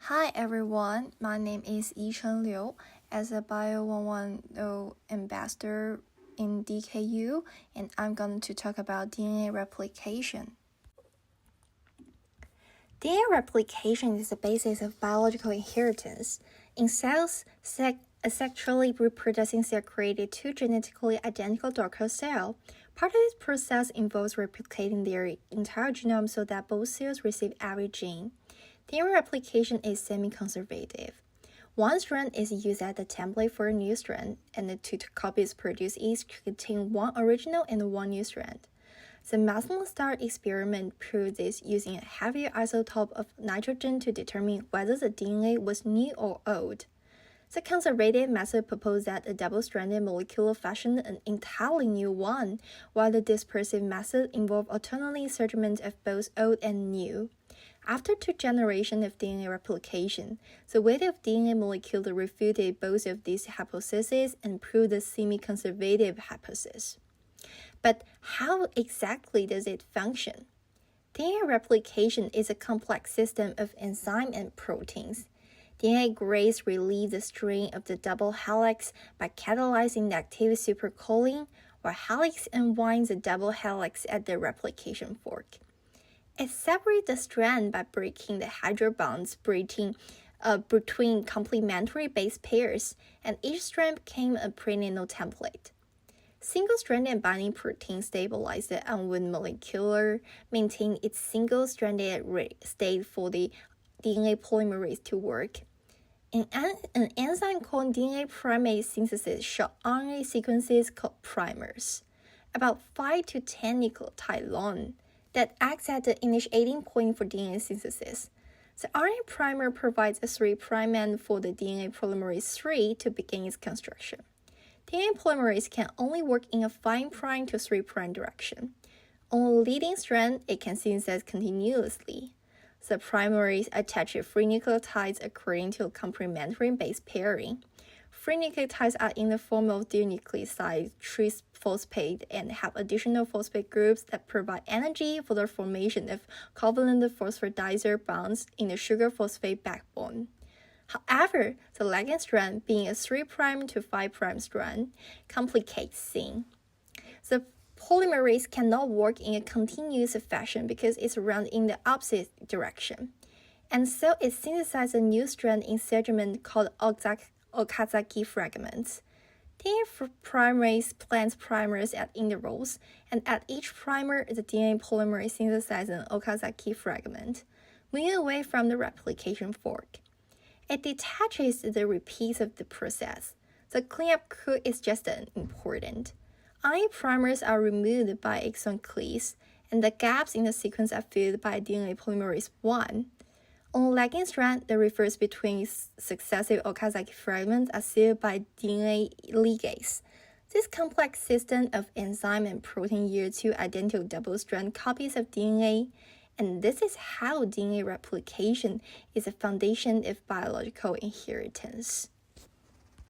Hi everyone, my name is Yicheng Liu. As a BIOL110 ambassador in DKU, and I'm going to talk about DNA replication. DNA replication is the basis of biological inheritance. In cells, a sexually reproducing cell created two genetically identical daughter cells. Part of this process involves replicating their entire genome so that both cells receive every gene. DNA replication is semi-conservative. One strand is used as the template for a new strand, and the two copies produced each contain one original and one new strand. The Maslin star experiment proved this using a heavier isotope of nitrogen to determine whether the DNA was new or old. The conservative method proposed that a double-stranded molecule fashioned an entirely new one, while the dispersive method involved alternate insertion of both old and new. After two generations of DNA replication, the weight of DNA molecule refuted both of these hypotheses and proved the semi-conservative hypothesis. But how exactly does it function? DNA replication is a complex system of enzymes and proteins. DNA grades relieve the strain of the double helix by catalyzing the active supercoiling, while helix unwinds the double helix at the replication fork. It separates the strand by breaking the hydrobonds between complementary base pairs, and each strand became a prenatal template. Single-stranded binding proteins stabilize the unwound molecule, maintain its single-stranded state for the DNA polymerase to work. An enzyme called DNA primase synthesis short RNA sequences called primers, about 5 to 10 nucleotide long, that acts as the initiating point for DNA synthesis. The RNA primer provides a 3' end for the DNA polymerase 3 to begin its construction. DNA polymerase can only work in a 5' to 3' direction. On a leading strand, it can synthesize continuously. The primerase attaches free nucleotides according to a complementary base pairing. Free nucleotides are in the form of denucleoside triphosphate and have additional phosphate groups that provide energy for the formation of covalent phosphodiester bonds in the sugar phosphate backbone. However, the lagging strand, being a 3' to 5' strand, complicates things. The polymerase cannot work in a continuous fashion because it's run in the opposite direction, and so it synthesizes a new strand in segment called Okazaki fragments. DNA polymerase plants primers at intervals, and at each primer, the DNA polymerase synthesizes an Okazaki fragment, moving away from the replication fork. It detaches the repeats of the process. The cleanup crew is just as important. RNA primers are removed by exon cleaves, and the gaps in the sequence are filled by DNA polymerase 1. On a lagging strand, the reverse between successive Okazaki fragments are sealed by DNA ligase. This complex system of enzyme and protein yields two identical double-strand copies of DNA, and this is how DNA replication is the foundation of biological inheritance.